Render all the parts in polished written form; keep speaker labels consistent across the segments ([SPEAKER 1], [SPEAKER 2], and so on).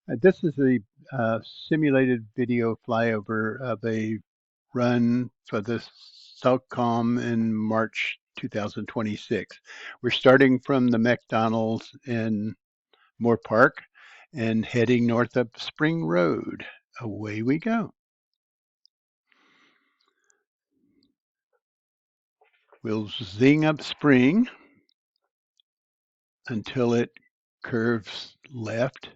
[SPEAKER 1] This is a simulated video flyover of a run for the Socalm in March 2026. We're starting from the McDonald's in Moore Park and heading north up Spring Road. Away we go. We'll zing up Spring until it curves left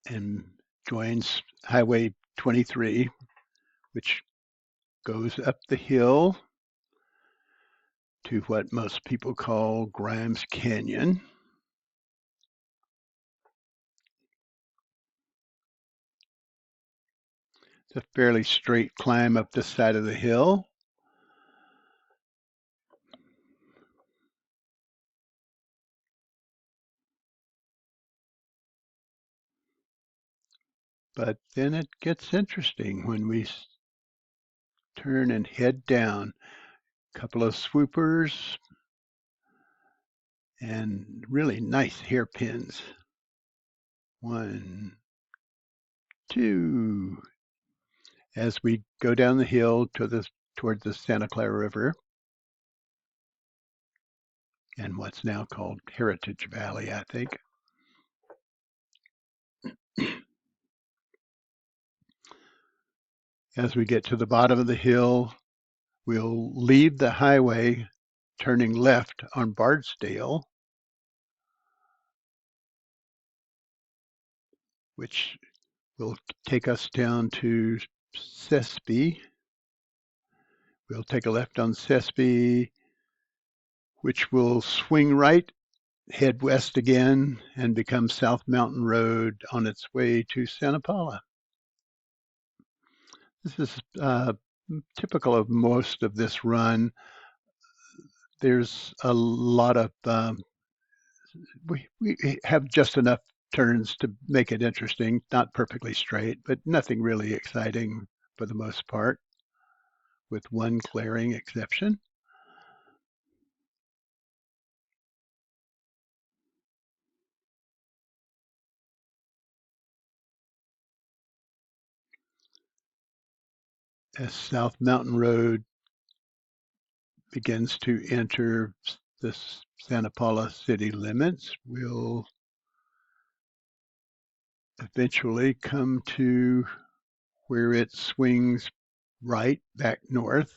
[SPEAKER 1] and joins Highway 23, which goes up the hill to what most people call Grimes Canyon. It's a fairly straight climb up this side of the hill. But then it gets interesting when we turn and head down. A couple of swoopers and really nice hairpins. 1, 2. As we go down the hill toward the Santa Clara River and what's now called Heritage Valley, I think. As we get to the bottom of the hill, we'll leave the highway turning left on Bardsdale, which will take us down to Sespe. We'll take a left on Sespe, which will swing right, head west again, and become South Mountain Road on its way to Santa Paula. This is typical of most of this run. There's a lot of, we have just enough turns to make it interesting, not perfectly straight, but nothing really exciting for the most part, with one glaring exception. As South Mountain Road begins to enter the Santa Paula city limits, we'll eventually come to where it swings right back north,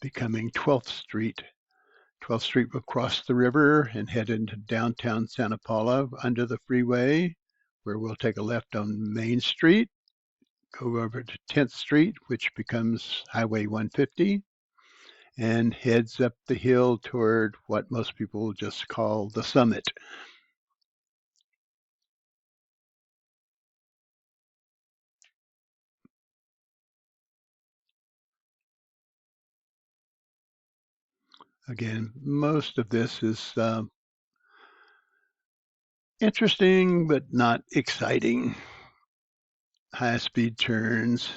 [SPEAKER 1] becoming 12th Street. 12th Street will cross the river and head into downtown Santa Paula under the freeway, where we'll take a left on Main Street, go over to 10th Street, which becomes Highway 150, and heads up the hill toward what most people just call the summit. Again, most of this is interesting but not exciting. High speed turns.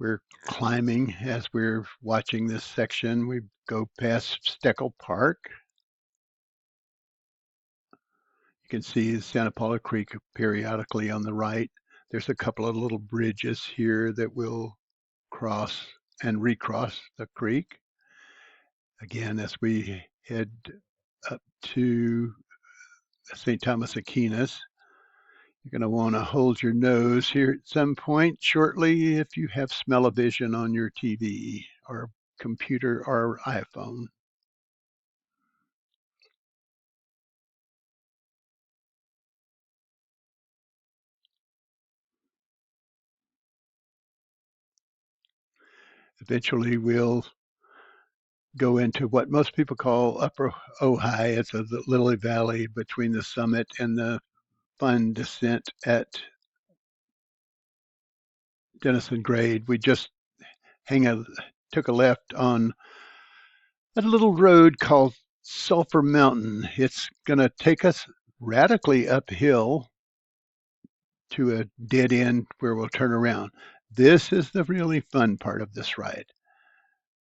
[SPEAKER 1] We're climbing as we're watching this section. We go past Steckel Park. You can see Santa Paula Creek periodically on the right. There's a couple of little bridges here that will cross and recross the creek. Again, as we head up to St. Thomas Aquinas, you're going to want to hold your nose here at some point shortly if you have smell-o-vision on your TV or computer or iPhone. Eventually, we'll go into what most people call Upper Ojai. It's a little valley between the summit and the fun descent at Denison Grade. We just took a left on a little road called Sulphur Mountain. It's going to take us radically uphill to a dead end where we'll turn around. This is the really fun part of this ride.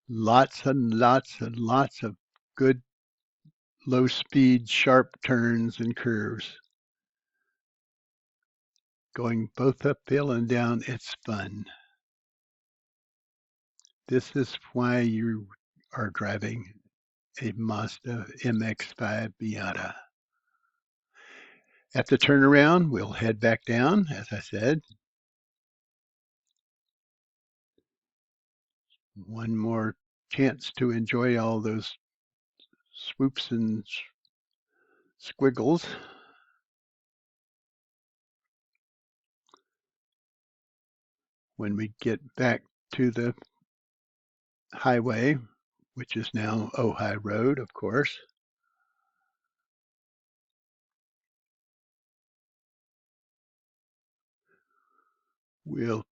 [SPEAKER 1] Lots and lots and lots of good low speed, sharp turns and curves. Going both uphill and down, it's fun. This is why you are driving a Mazda MX-5 Miata. At the turnaround, we'll head back down, as I said. One more chance to enjoy all those swoops and squiggles. When we get back to the highway, which is now Ojai Road, of course, we'll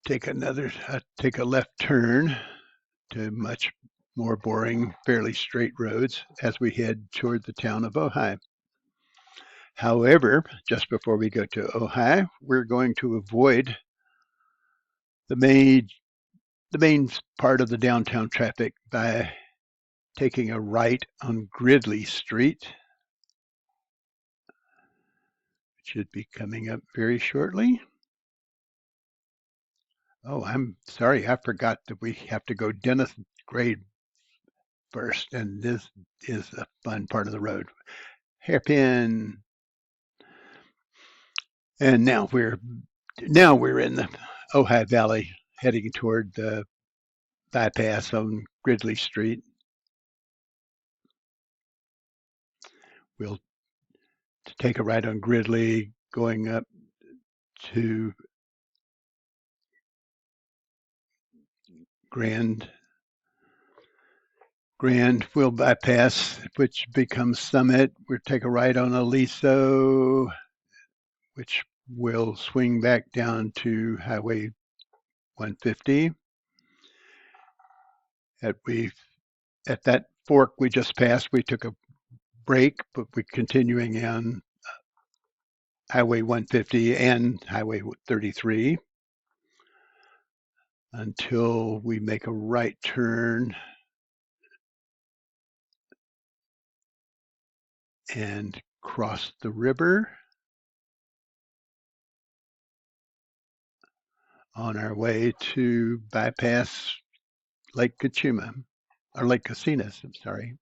[SPEAKER 1] take a left turn to much more boring, fairly straight roads as we head toward the town of Ojai. However, just before we go to Ojai, we're going to avoid the main part of the downtown traffic by taking a right on Gridley Street. It should be coming up very shortly. Oh, I'm sorry, I forgot that we have to go Dennis Grade first, and this is a fun part of the road. Hairpin. And now we're in the Ojai Valley, heading toward the bypass on Gridley Street. We'll take a right on Gridley, going up to Grand. We'll bypass, which becomes Summit. We'll take a right on Aliso, which will swing back down to Highway 150. At that fork we just passed, we took a break, but we're continuing on Highway 150 and Highway 33 until we make a right turn and cross the river on our way to bypass Lake Kachuma, or Lake Casinas, I'm sorry.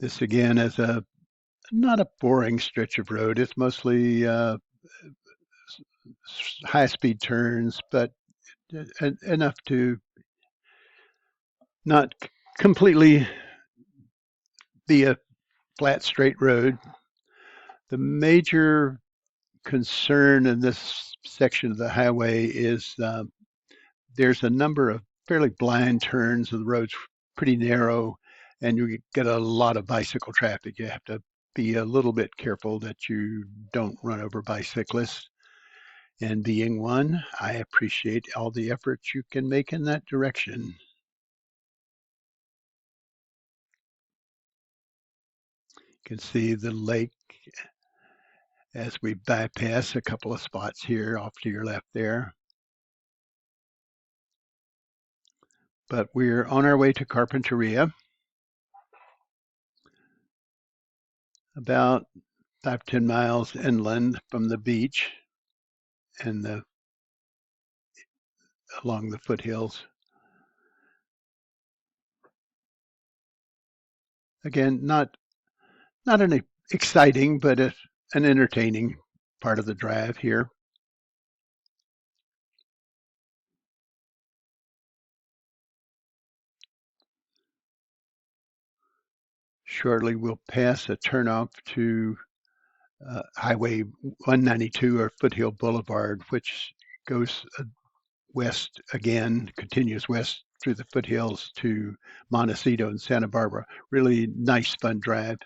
[SPEAKER 1] This again is not a boring stretch of road. It's mostly high speed turns, but enough to not completely be a flat straight road. The major concern in this section of the highway is there's a number of fairly blind turns, and the road's pretty narrow, and you get a lot of bicycle traffic. You have to be a little bit careful that you don't run over bicyclists. And being one, I appreciate all the efforts you can make in that direction. You can see the lake as we bypass a couple of spots here off to your left there. But we're on our way to Carpinteria, about 5-10 miles inland from the beach and along the foothills. Again, not an exciting, but an entertaining part of the drive here. Shortly, we'll pass a turnoff to Highway 192 or Foothill Boulevard, which goes west again, continues west through the foothills to Montecito and Santa Barbara. Really nice, fun drive.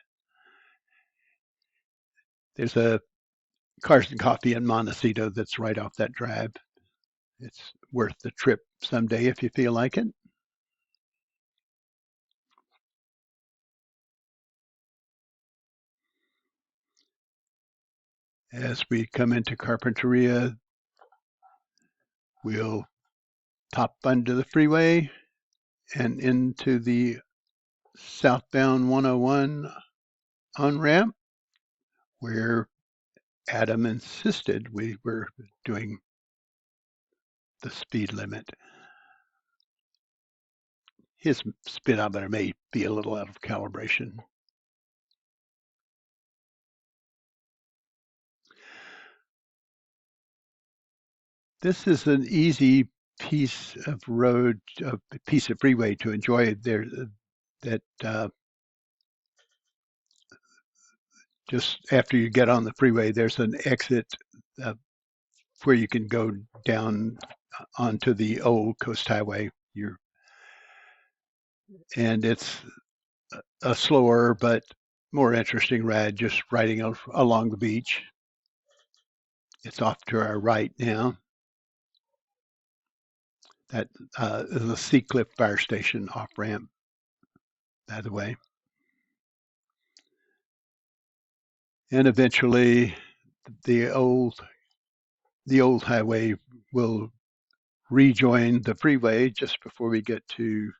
[SPEAKER 1] There's a Cars and Coffee in Montecito that's right off that drive. It's worth the trip someday if you feel like it. As we come into Carpinteria, We'll top onto the freeway and into the southbound 101 on-ramp, where Adam insisted we were doing the speed limit. His speedometer may be a little out of calibration. This is an easy piece of road, a piece of freeway to enjoy there. That just after you get on the freeway, there's an exit uh, where you can go down onto the old Coast Highway. And it's a slower but more interesting ride, just riding along the beach. It's off to our right now. That is the Sea Cliff Fire Station off ramp, by the way. And eventually, the old highway will rejoin the freeway just before we get to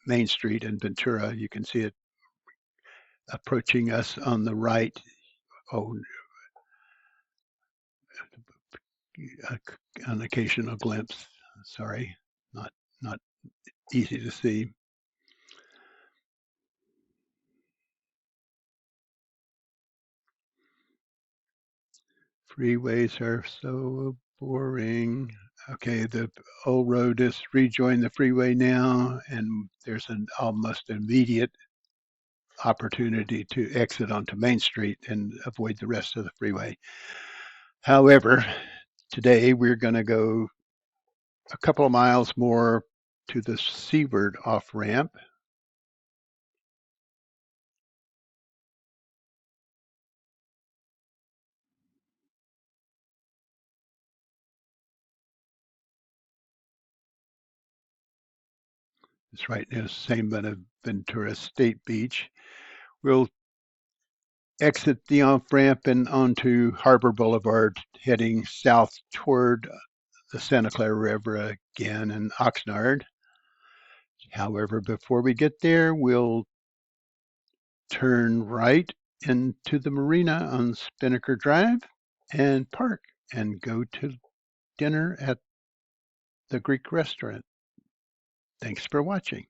[SPEAKER 1] Main Street in Ventura. You can see it approaching us on the right. Oh, an occasional glimpse. Sorry, not easy to see. Freeways are so boring. Okay, the old road is rejoined the freeway now, and there's an almost immediate opportunity to exit onto Main Street and avoid the rest of the freeway. However, today we're going to go a couple of miles more to the seaward off ramp. It's right near San Buenaventura State Beach. We'll exit the off ramp and onto Harbor Boulevard, heading south toward the Santa Clara River again and Oxnard. However, before we get there, we'll turn right into the marina on Spinnaker Drive and park and go to dinner at the Greek restaurant. Thanks for watching.